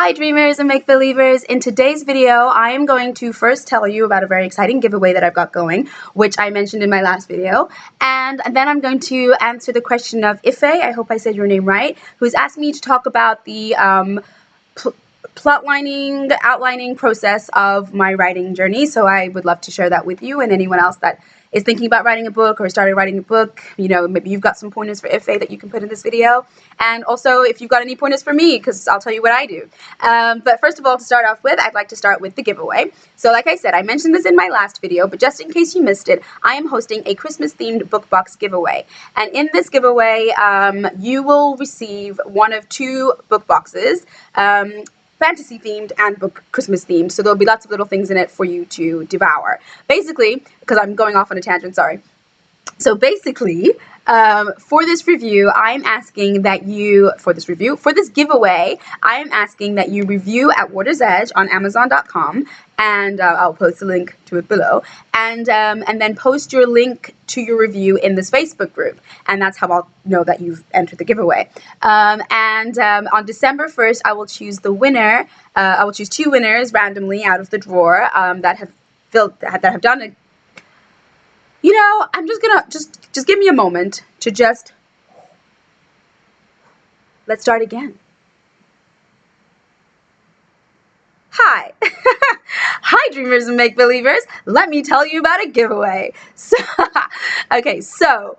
Hi dreamers and make-believers. In today's video, I am going to first tell you about a very exciting giveaway that I've got going, which I mentioned in my last video. And then I'm going to answer the question of Ife, I hope I said your name right, who's asked me to talk about the outlining process of my writing journey. So I would love to share that with you and anyone else that is thinking about writing a book or started writing a book. You know, maybe you've got some pointers for Ife that you can put in this video. And also if you've got any pointers for me, because I'll tell you what I do. But first of all, to start off with, I'd like to start with the giveaway. So like I said, I mentioned this in my last video, but just in case you missed it, I am hosting a Christmas-themed book box giveaway. And in this giveaway, you will receive one of two book boxes. Fantasy themed and book Christmas themed, so there'll be lots of little things in it for you to devour. Basically, because I'm going off on a tangent, sorry. So basically, for this review, I'm asking that you, for this giveaway, I am asking that you review At Water's Edge on Amazon.com, and I'll post a link to it below, and then post your link to your review in this Facebook group, and that's how I'll know that you've entered the giveaway. On December 1st, I will choose the winner. I will choose two winners randomly out of the drawer that have done it. You know, I'm just gonna just give me a moment to let's start again. Hi. Hi dreamers and make-believers. Let me tell you about a giveaway. Okay, so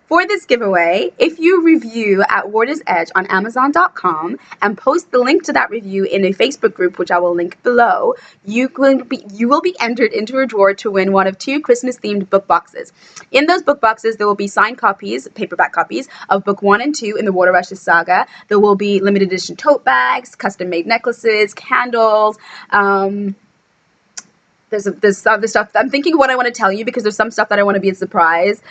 for this giveaway, if you review At Water's Edge on Amazon.com and post the link to that review in a Facebook group, which I will link below, you will be entered into a drawer to win one of two Christmas-themed book boxes. In those book boxes, there will be signed copies, paperback copies, of Book 1 and 2 in the Water Rushes saga. There will be limited edition tote bags, custom-made necklaces, candles, there's other stuff. I'm thinking what I want to tell you because there's some stuff that I want to be a surprise.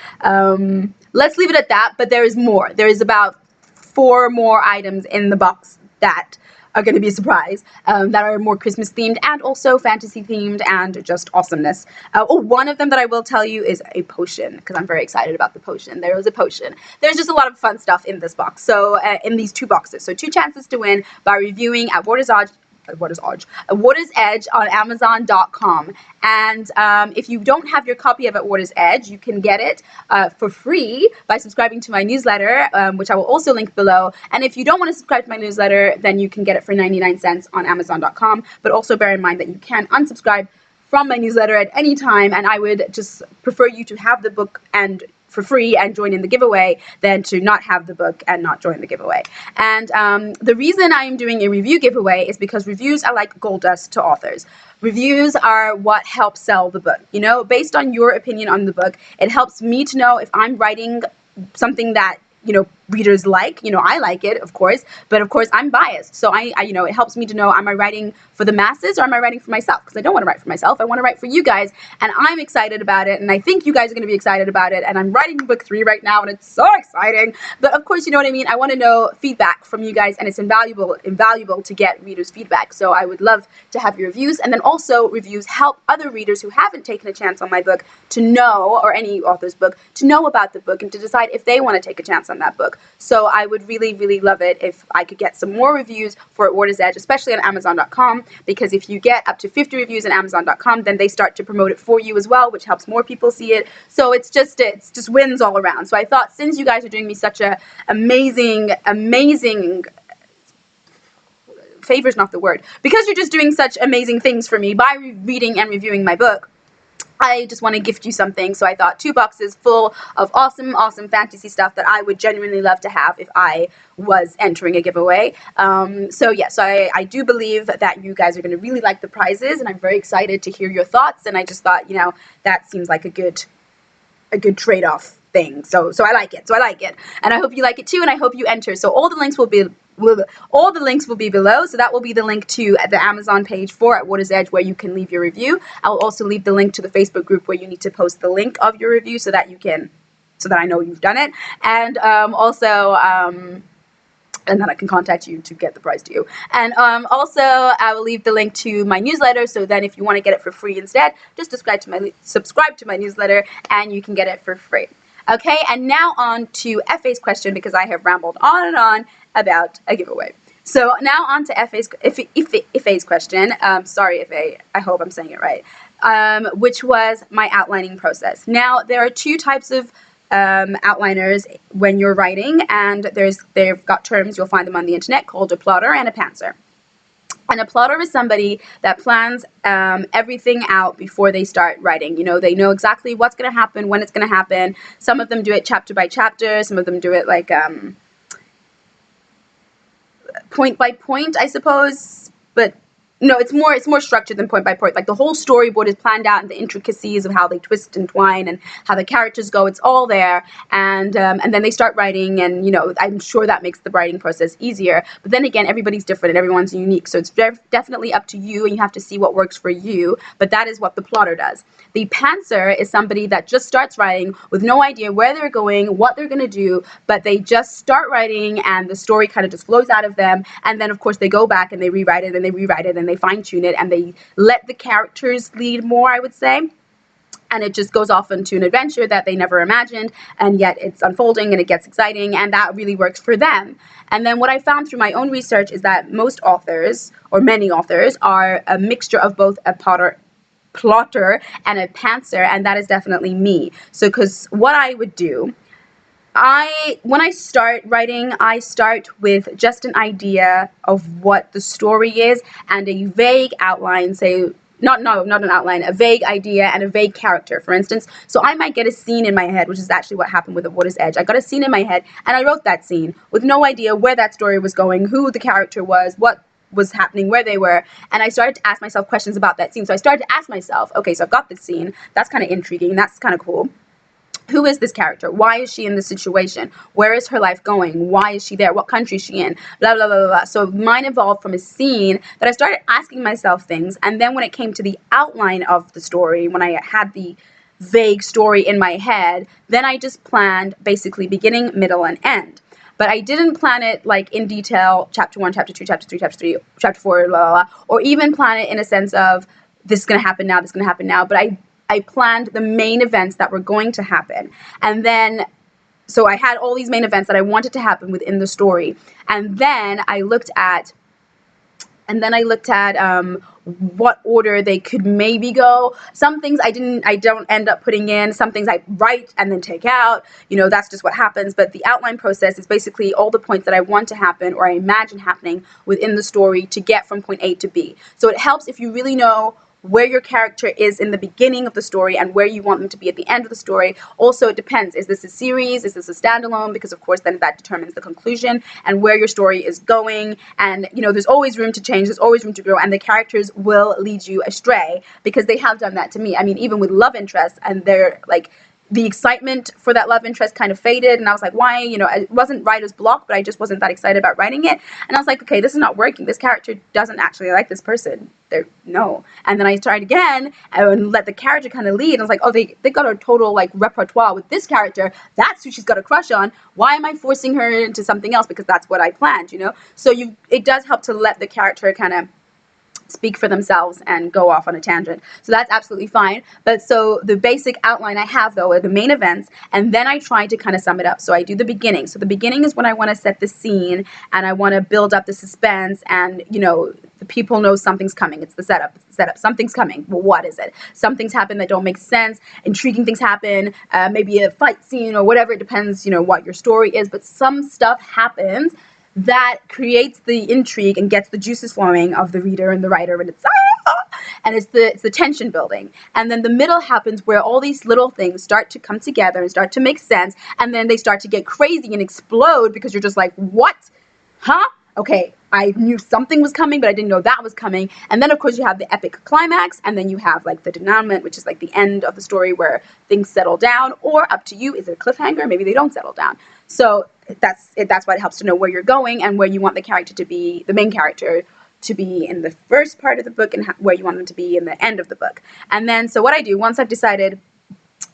Let's leave it at that, but there is more. There is about 4 more items in the box that are going to be a surprise, that are more Christmas themed and also fantasy themed and just awesomeness. One of them that I will tell you is a potion, because I'm very excited about the potion. There is a potion. There's just a lot of fun stuff in this box. So in these 2 boxes. So 2 chances to win by reviewing At Water's Edge on Amazon.com. And if you don't have your copy of At Water's Edge, you can get it for free by subscribing to my newsletter, which I will also link below. And if you don't want to subscribe to my newsletter, then you can get it for 99 cents on Amazon.com. But also bear in mind that you can unsubscribe from my newsletter at any time, and I would just prefer you to have the book and for free and join in the giveaway than to not have the book and not join the giveaway. And the reason I am doing a review giveaway is because reviews are like gold dust to authors. Reviews are what helps sell the book. You know, based on your opinion on the book, it helps me to know if I'm writing something that, you know, readers like. You know, I like it, of course, but of course I'm biased. So I you know, it helps me to know, am I writing for the masses or am I writing for myself? Because I don't want to write for myself. I want to write for you guys, and I'm excited about it, and I think you guys are going to be excited about it, and I'm writing book 3 right now, and it's so exciting. But of course, you know what I mean? I want to know feedback from you guys, and it's invaluable to get readers' feedback. So I would love to have your reviews, and then also reviews help other readers who haven't taken a chance on my book to know, or any author's book, to know about the book and to decide if they want to take a chance on that book. So I would really, really love it if I could get some more reviews for At Water's Edge, especially on Amazon.com, because if you get up to 50 reviews on Amazon.com, then they start to promote it for you as well, which helps more people see it. So it's just wins all around. So I thought, since you guys are doing me such a amazing favor's not the word, because you're just doing such amazing things for me by reading and reviewing my book, I just want to gift you something. So I thought 2 boxes full of awesome fantasy stuff that I would genuinely love to have if I was entering a giveaway. So yes, I do believe that you guys are going to really like the prizes, and I'm very excited to hear your thoughts. And I just thought, you know, that seems like a good trade-off thing. So I like it. And I hope you like it too, and I hope you enter. So all the links will be below. So that will be the link to the Amazon page for At Water's Edge, where you can leave your review. I will also leave the link to the Facebook group where you need to post the link of your review so that I know you've done it. And and then I can contact you to get the prize to you. And also, I will leave the link to my newsletter, so then if you want to get it for free instead, just subscribe to my newsletter and you can get it for free. Okay, and now on to Efe's question, because I have rambled on and on about a giveaway. So now on to Ife's question. Sorry, Ife, I hope I'm saying it right. Which was my outlining process. Now, there are two types of outliners when you're writing, and they've got terms, you'll find them on the internet, called a plotter and a pantser. And a plotter is somebody that plans everything out before they start writing. You know, they know exactly what's going to happen, when it's going to happen. Some of them do it chapter by chapter. Some of them do it like point by point, I suppose. But no, it's more structured than point by point. Like the whole storyboard is planned out, and the intricacies of how they twist and twine and how the characters go, it's all there. And then they start writing, and you know, I'm sure that makes the writing process easier. But then again, everybody's different and everyone's unique, so it's definitely up to you, and you have to see what works for you. But that is what the plotter does. The pantser is somebody that just starts writing with no idea where they're going, what they're going to do, but they just start writing, and the story kind of just flows out of them. And then, of course, they go back and they rewrite it, and they rewrite it, and they fine-tune it, and they let the characters lead more, I would say. And it just goes off into an adventure that they never imagined, and yet it's unfolding and it gets exciting, and that really works for them. And then what I found through my own research is that most authors, or many authors, are a mixture of both a plotter and a pantser, and that is definitely me. So because what I would do, when I start writing, I start with just an idea of what the story is and a vague outline, say, not an outline, a vague idea and a vague character, for instance. So I might get a scene in my head, which is actually what happened with The Water's Edge. I got a scene in my head, and I wrote that scene with no idea where that story was going, who the character was, what was happening, where they were, and I started to ask myself questions about that scene. So I started to ask myself, okay, so I've got this scene, that's kind of intriguing, that's kind of cool. Who is this character? Why is she in this situation? Where is her life going? Why is she there? What country is she in? Blah, blah, blah, blah, blah. So mine evolved from a scene that I started asking myself things. And then when it came to the outline of the story, when I had the vague story in my head, then I just planned basically beginning, middle, and end. But I didn't plan it like in detail, chapter 1, chapter 2, chapter 3, chapter 3, chapter 4, blah, blah, blah, or even plan it in a sense of this is going to happen now, this is going to happen now. But I planned the main events that were going to happen. And then, so I had all these main events that I wanted to happen within the story. And then I looked at what order they could maybe go. Some things I don't end up putting in. Some things I write and then take out. You know, that's just what happens. But the outline process is basically all the points that I want to happen or I imagine happening within the story to get from point A to B. So it helps if you really know where your character is in the beginning of the story and where you want them to be at the end of the story. Also, it depends. Is this a series? Is this a standalone? Because, of course, then that determines the conclusion and where your story is going. And, you know, there's always room to change. There's always room to grow. And the characters will lead you astray because they have done that to me. I mean, even with love interests, and they're like, the excitement for that love interest kind of faded, and I was like, why? You know, it wasn't writer's block, but I just wasn't that excited about writing it. And I was like, okay, this is not working. This character doesn't actually like this person. No. And then I tried again and let the character kind of lead. And I was like, oh, they got a total like repertoire with this character. That's who she's got a crush on. Why am I forcing her into something else? Because that's what I planned, you know? So it does help to let the character kind of speak for themselves and go off on a tangent. So that's absolutely fine. But so the basic outline I have, though, are the main events, and then I try to kind of sum it up. So I do the beginning. So the beginning is when I want to set the scene and I want to build up the suspense, and, you know, the people know something's coming. It's the setup. It's the setup. Something's coming. Well, what is it? Some things happen that don't make sense. Intriguing things happen. Maybe a fight scene or whatever. It depends, you know, what your story is. But some stuff happens that creates the intrigue and gets the juices flowing of the reader and the writer, and it's the tension building. And then the middle happens where all these little things start to come together and start to make sense, and then they start to get crazy and explode because you're just like, what? Huh? Okay, I knew something was coming, but I didn't know that was coming. And then, of course, you have the epic climax, and then you have, like, the denouement, which is, like, the end of the story where things settle down, or up to you, is it a cliffhanger? Maybe they don't settle down. So that's why it helps to know where you're going and where you want the character to be, the main character, to be in the first part of the book, and where you want them to be in the end of the book. And then, so what I do, once I've decided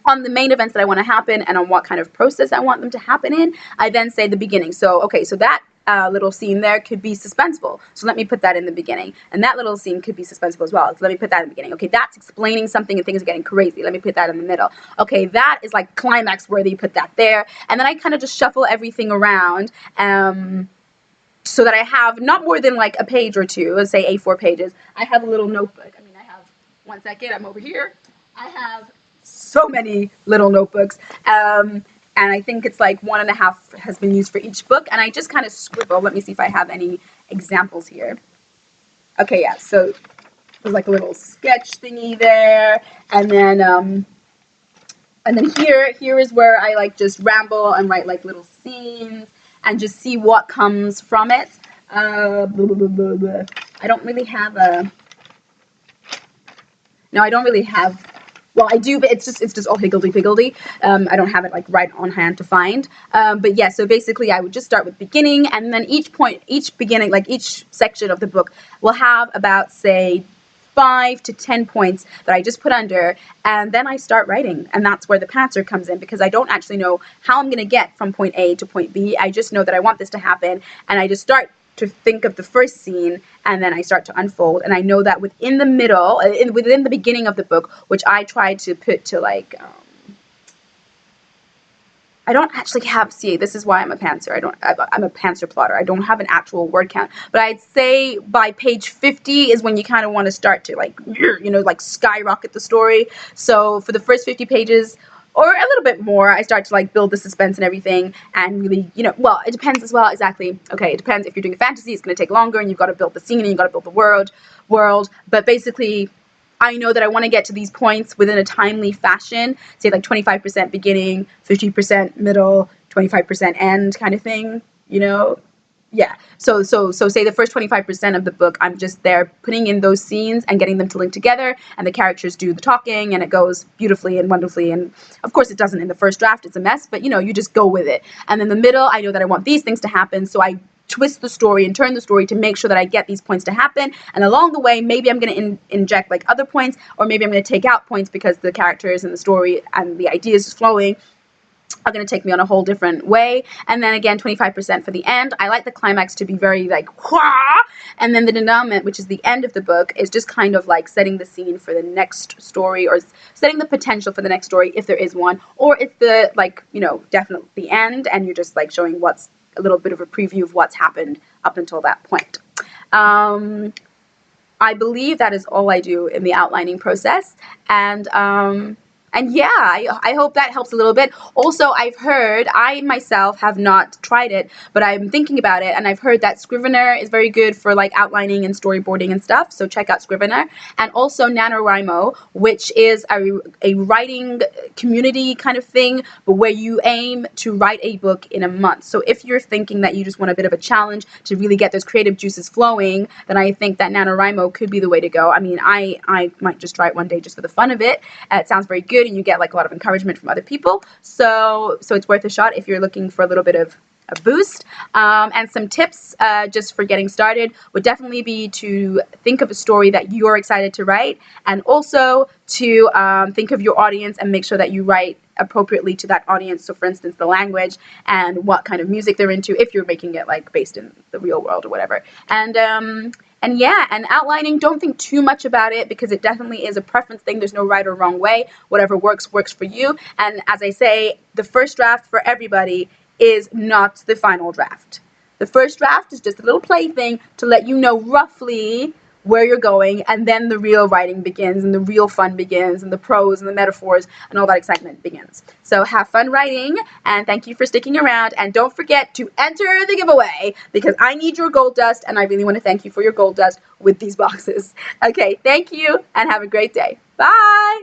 on the main events that I want to happen and on what kind of process I want them to happen in, I then say the beginning. So, okay, so that little scene there could be suspenseful. So let me put that in the beginning. And that little scene could be suspenseful as well. So let me put that in the beginning. Okay, that's explaining something and things are getting crazy. Let me put that in the middle. Okay, that is like climax worthy. Put that there. And then I kind of just shuffle everything around. so that I have not more than like a page or two, let's say A4 pages. I have a little notebook. I mean, I have, one second, I'm over here. I have so many little notebooks. And I think it's like 1.5 has been used for each book. And I just kind of scribble. Let me see if I have any examples here. Okay, yeah, so there's like a little sketch thingy there. And then here is where I like just ramble and write like little scenes and just see what comes from it. Blah, blah, blah, blah, blah. I don't really have a, no, I don't really have, well, I do, but it's just all higgledy-piggledy. I don't have it like right on hand to find. But yeah, so basically I would just start with beginning, and then each beginning, like each section of the book will have about, say, 5 to 10 points that I just put under, and then I start writing, and that's where the pantser comes in, because I don't actually know how I'm going to get from point A to point B. I just know that I want this to happen, and I just start to think of the first scene, and then I start to unfold, and I know that within the middle, within the beginning of the book, which I try to put to like, I don't actually have, see, this is why I'm a pantser. I'm a pantser plotter. I don't have an actual word count. But I'd say by page 50 is when you kind of want to start to like, you know, like skyrocket the story. So for the first 50 pages, or a little bit more, I start to like build the suspense and everything, and really, you know, well, it depends as well, exactly. Okay, it depends. If you're doing a fantasy, it's going to take longer, and you've got to build the scene, and you've got to build the world. But basically, I know that I want to get to these points within a timely fashion, say like 25% beginning, 50% middle, 25% end kind of thing, you know? Yeah. So say the first 25% of the book, I'm just there putting in those scenes and getting them to link together, and the characters do the talking, and it goes beautifully and wonderfully. And of course it doesn't in the first draft, it's a mess, but you know, you just go with it. And in the middle, I know that I want these things to happen, so I twist the story and turn the story to make sure that I get these points to happen. And along the way, maybe I'm going to inject like other points, or maybe I'm going to take out points because the characters and the story and the ideas is flowing are going to take me on a whole different way. And then again, 25% for the end. I like the climax to be very like, wah! And then the denouement, which is the end of the book, is just kind of like setting the scene for the next story, or setting the potential for the next story if there is one, or it's the, like, you know, definitely the end, and you're just like showing what's a little bit of a preview of what's happened up until that point. I believe that is all I do in the outlining process. And yeah, I hope that helps a little bit. Also, I've heard, I myself have not tried it, but I'm thinking about it, and I've heard that Scrivener is very good for like outlining and storyboarding and stuff, so check out Scrivener. And also NaNoWriMo, which is a writing community kind of thing, but where you aim to write a book in a month. So if you're thinking that you just want a bit of a challenge to really get those creative juices flowing, then I think that NaNoWriMo could be the way to go. I mean, I might just try it one day just for the fun of it. It sounds very good, and you get like a lot of encouragement from other people, so it's worth a shot if you're looking for a little bit of a boost. And some tips just for getting started would definitely be to think of a story that you're excited to write, and also to think of your audience and make sure that you write appropriately to that audience. So for instance, the language and what kind of music they're into, if you're making it like based in the real world or whatever. And yeah, and outlining, don't think too much about it, because it definitely is a preference thing. There's no right or wrong way. Whatever works for you. And as I say, the first draft for everybody is not the final draft. The first draft is just a little plaything to let you know roughly where you're going, and then the real writing begins, and the real fun begins, and the prose and the metaphors and all that excitement begins. So have fun writing, and thank you for sticking around, and don't forget to enter the giveaway, because I need your gold dust, and I really want to thank you for your gold dust with these boxes. Okay, thank you, and have a great day. Bye!